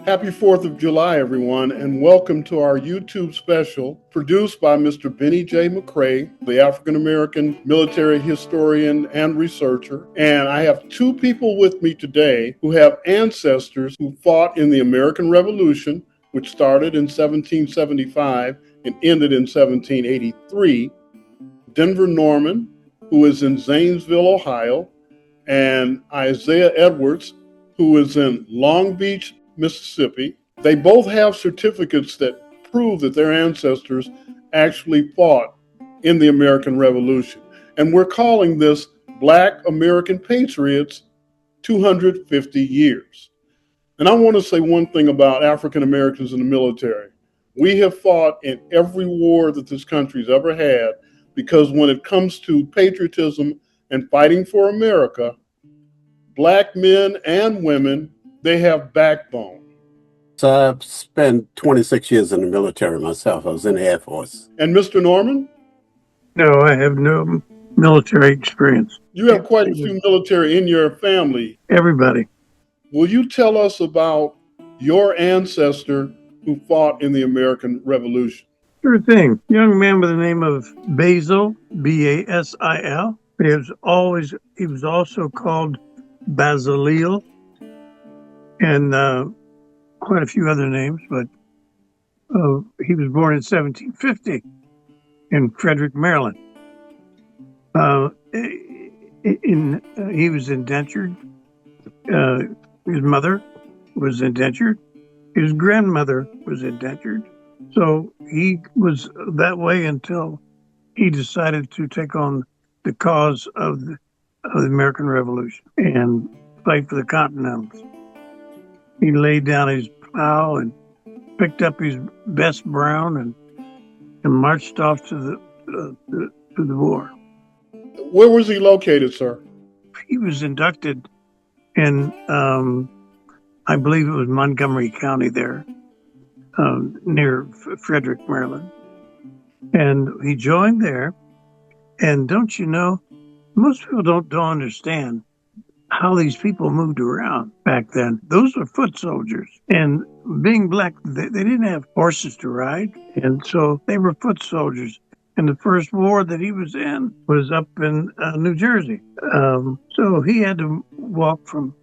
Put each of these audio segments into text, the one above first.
Happy 4th of July, everyone, and welcome to our YouTube special produced by Mr. Benny J. McCrae, the African American military historian and researcher. And I have two people with me today who have ancestors who fought in the American Revolution, which started in 1775 and ended in 1783. Denver Norman, who is in Zanesville, Ohio, and Isaiah Edwards, who is in Long Beach, Mississippi. They both have certificates that prove that their ancestors actually fought in the American Revolution. And we're calling this Black American Patriots 250 years. And I want to say one thing about African Americans in the military. We have fought in every war that this country's ever had, because when it comes to patriotism and fighting for America, Black men and women, they have backbone. So I've spent 26 years in the military myself. I was in the Air Force. And Mr. Norman? No, I have no military experience. You have quite a few military in your family. Everybody. Will you tell us about your ancestor who fought in the American Revolution? Sure thing. Young man by the name of Basil, Basil. He was also called Basileel, and quite a few other names, but he was born in 1750 in Frederick, Maryland. He was indentured. His mother was indentured. His grandmother was indentured. So he was that way until he decided to take on the cause of the American Revolution and fight for the Continentals. He laid down his plow and picked up his best brown and marched off to the war. Where was he located, sir? He was inducted in, I believe it was Montgomery County there, near Frederick, Maryland. And he joined there. And don't you know, most people don't understand how these people moved around back then. Those were foot soldiers. And being Black, they didn't have horses to ride. And so they were foot soldiers. And the first war that he was in was up in New Jersey. So he had to walk from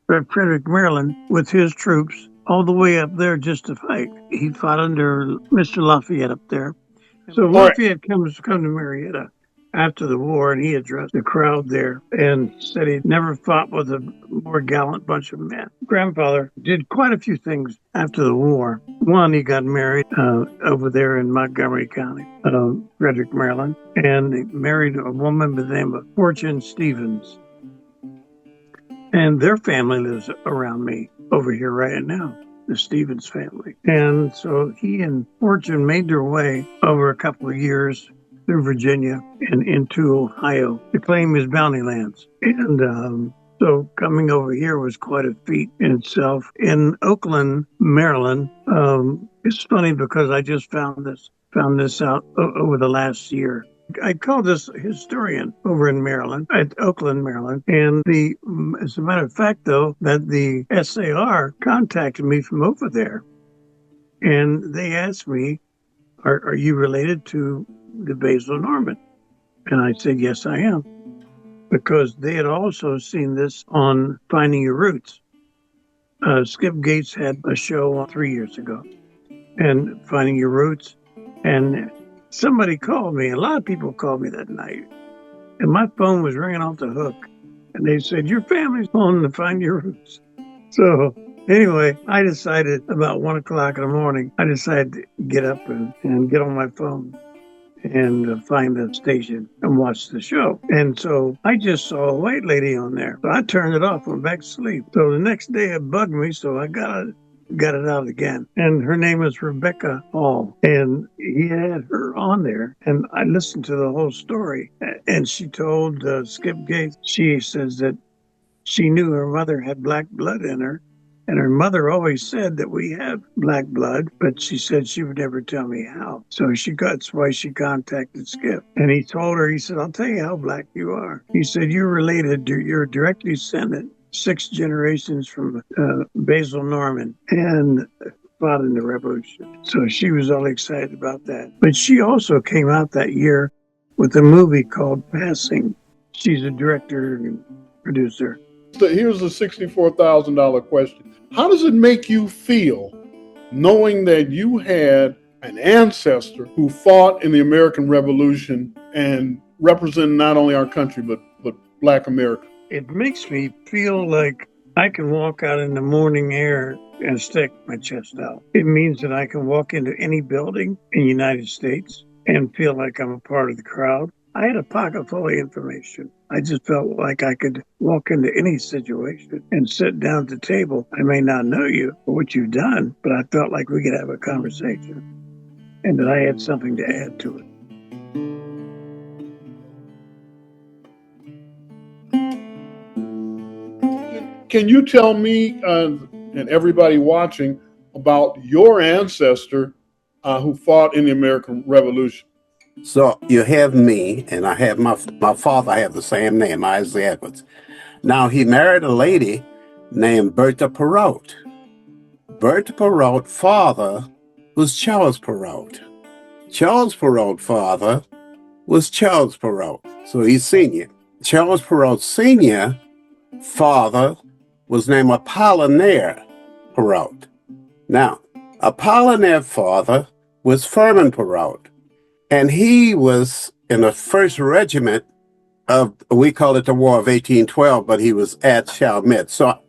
Frederick, Maryland with his troops all the way up there just to fight. He fought under Mr. Lafayette up there. So Lafayette comes to Marietta after the war, and he addressed the crowd there and said he'd never fought with a more gallant bunch of men. Grandfather did quite a few things after the war. One, he got married over there in Montgomery County, Frederick, Maryland, and he married a woman by the name of Fortune Stevens. And their family lives around me over here right now, the Stevens family. And so he and Fortune made their way over a couple of years through Virginia and into Ohio to claim his bounty lands. And so coming over here was quite a feat in itself. In Oakland, Maryland, it's funny because I just found this out over the last year. I called this historian over in Maryland, at Oakland, Maryland. And as a matter of fact, though, that the SAR contacted me from over there. And they asked me, are you related to the Basil Norman? And I said, yes, I am. Because they had also seen this on Finding Your Roots. Skip Gates had a show 3 years ago, and Finding Your Roots. And somebody called me. A lot of people called me that night. And my phone was ringing off the hook. And they said, your family's on to Find Your Roots. So anyway, I decided about 1 o'clock in the morning, I decided to get up and get on my phone and find the station and watch the show. And so I just saw a white lady on there. So I turned it off, went back to sleep. So the next day it bugged me, so I got it out again. And her name was Rebecca Hall. And he had her on there. And I listened to the whole story. And she told Skip Gates, she says that she knew her mother had black blood in her And her mother always said that we have black blood, but she said she would never tell me how. So that's why she contacted Skip. And he told her, he said, I'll tell you how black you are. He said, you're a direct descendant, 6 generations from Basil Norman, and fought in the revolution. So she was all excited about that. But she also came out that year with a movie called Passing. She's a director and producer. Here's a $64,000 question. How does it make you feel knowing that you had an ancestor who fought in the American Revolution and represented not only our country, but Black America? It makes me feel like I can walk out in the morning air and stick my chest out. It means that I can walk into any building in the United States and feel like I'm a part of the crowd. I had a pocket full of information. I just felt like I could walk into any situation and sit down at the table. I may not know you or what you've done, but I felt like we could have a conversation and that I had something to add to it. Can you tell me and everybody watching about your ancestor who fought in the American Revolution? So you have me, and I have my father. I have the same name, Isaac Edwards. Now, he married a lady named Bertha Perrault. Bertha Perrault father was Charles Perrault. Charles Perrault father was Charles Perrault. So he's senior. Charles Perrault senior father was named Apollinaire Perrault. Now, Apollinaire father was Furman Perrault. And he was in the 1st Regiment of, we call it the War of 1812, but he was at Chalmette. So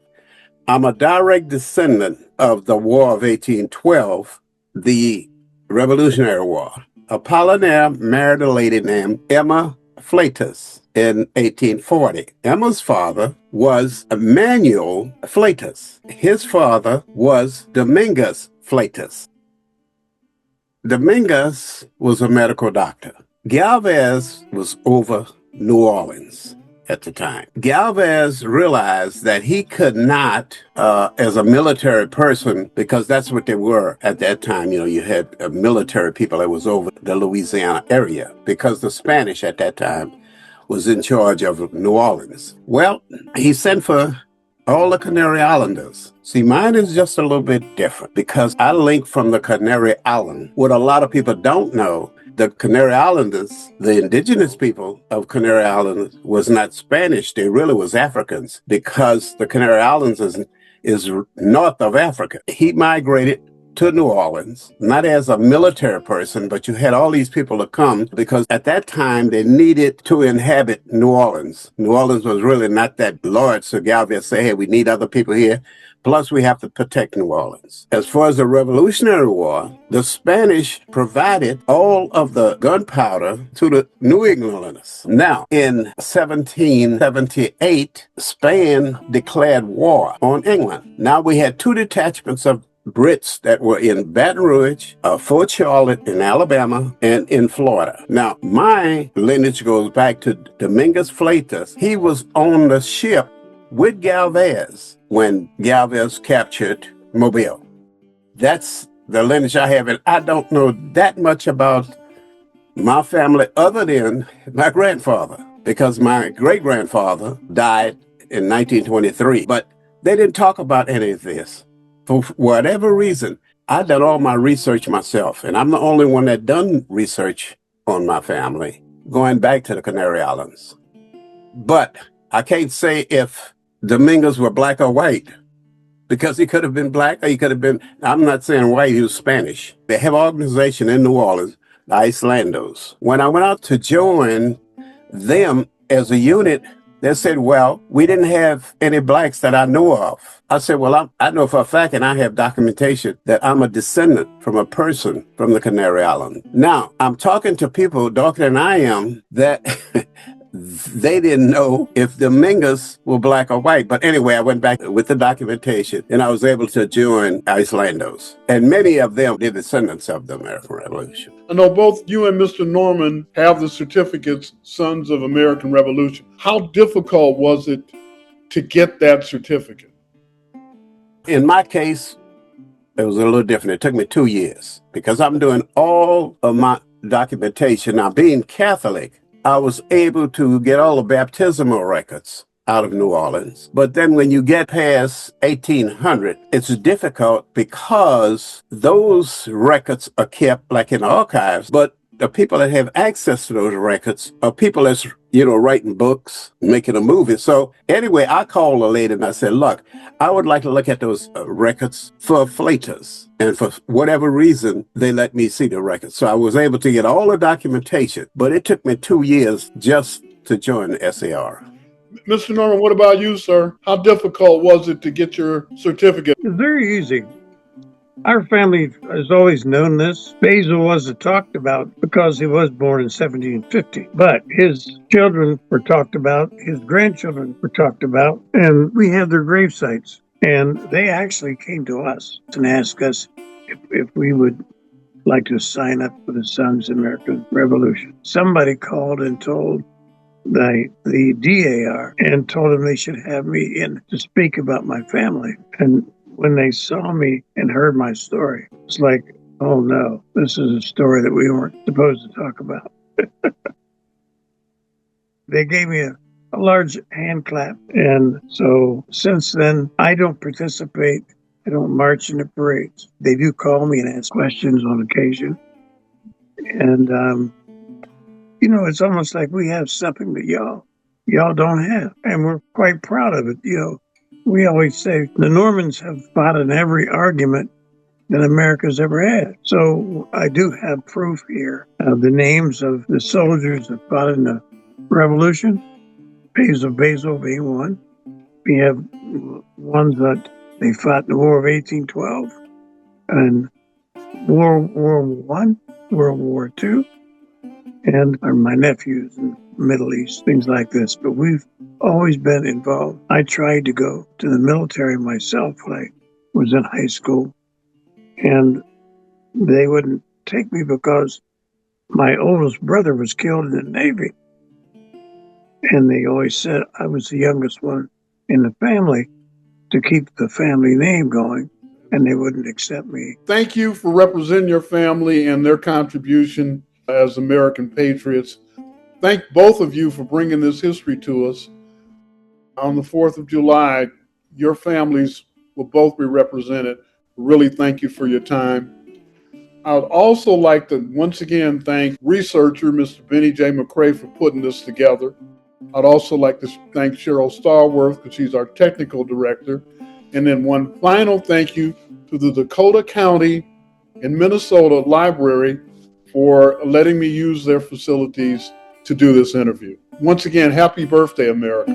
I'm a direct descendant of the War of 1812, the Revolutionary War. Apollinaire married a lady named Emma Flatus in 1840. Emma's father was Emmanuel Flatus. His father was Domingus Flatus. Domingus was a medical doctor. Galvez was over New Orleans at the time. Galvez realized that he could not, as a military person, because that's what they were at that time, you had military people that was over the Louisiana area, because the Spanish at that time was in charge of New Orleans. Well, he sent for all the Canary Islanders. See, mine is just a little bit different because I link from the Canary Island. What a lot of people don't know, the Canary Islanders, the indigenous people of Canary Islands was not Spanish. They really was Africans because the Canary Islands is north of Africa. He migrated to New Orleans, not as a military person, but you had all these people to come because at that time they needed to inhabit New Orleans. New Orleans was really not that large, so Galvez said, hey, we need other people here. Plus, we have to protect New Orleans. As far as the Revolutionary War, the Spanish provided all of the gunpowder to the New Englanders. Now, in 1778, Spain declared war on England. Now, we had 2 detachments of Brits that were in Baton Rouge, Fort Charlotte in Alabama, and in Florida. Now, my lineage goes back to Domingus Flatus. He was on the ship with Galvez when Galvez captured Mobile. That's the lineage I have, and I don't know that much about my family other than my grandfather, because my great-grandfather died in 1923, but they didn't talk about any of this. For whatever reason, I've done all my research myself, and I'm the only one that done research on my family, going back to the Canary Islands. But I can't say if Domingos were black or white, because he could have been black or he could have been, I'm not saying white, he was Spanish. They have an organization in New Orleans, the Icelandos. When I went out to join them as a unit, they said, well, we didn't have any blacks that I know of. I said, well, I know for a fact, and I have documentation that I'm a descendant from a person from the Canary Islands. Now, I'm talking to people darker than I am that they didn't know if the Mingas were black or white. But anyway, I went back with the documentation, and I was able to join Icelandos. And many of them were descendants of the American Revolution. I know both you and Mr. Norman have the certificates, Sons of American Revolution. How difficult was it to get that certificate? In my case, it was a little different. It took me 2 years because I'm doing all of my documentation. Now, being Catholic, I was able to get all the baptismal records out of New Orleans. But then when you get past 1800, it's difficult because those records are kept like in archives, but the people that have access to those records are people that's, writing books, making a movie. So anyway, I called a lady and I said, look, I would like to look at those records for flaters. And for whatever reason, they let me see the records. So I was able to get all the documentation, but it took me 2 years just to join the SAR. Mr. Norman, what about you, sir? How difficult was it to get your certificate? It's very easy. Our family has always known this. Basil wasn't talked about because he was born in 1750, but his children were talked about, his grandchildren were talked about, and we have their grave sites. And they actually came to us and asked us if we would like to sign up for the Sons of American Revolution. Somebody called and told the DAR and told them they should have me in to speak about my family. And when they saw me and heard my story, it's like, oh no, this is a story that we weren't supposed to talk about. They gave me a large hand clap. And so since then, I don't participate. I don't march in the parades. They do call me and ask questions on occasion. And, it's almost like we have something that y'all don't have. And we're quite proud of it. We always say the Normans have fought in every argument that America's ever had. So I do have proof here of the names of the soldiers that fought in the Revolution, Basil being one. We have ones that they fought in the War of 1812 and World War I, World War II, and my nephews in the Middle East, things like this. But we've always been involved. I tried to go to the military myself when I was in high school, and they wouldn't take me because my oldest brother was killed in the Navy. And they always said I was the youngest one in the family to keep the family name going, and they wouldn't accept me. Thank you for representing your family and their contribution as American patriots. Thank both of you for bringing this history to us. On the 4th of July, your families will both be represented. Really thank you for your time. I would also like to once again thank researcher Mr. Benny J. McCrae for putting this together. I'd also like to thank Cheryl Starworth because she's our technical director. And then one final thank you to the Dakota County and Minnesota Library for letting me use their facilities to do this interview. Once again, happy birthday, America.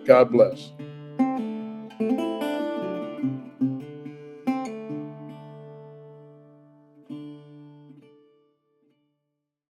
God bless.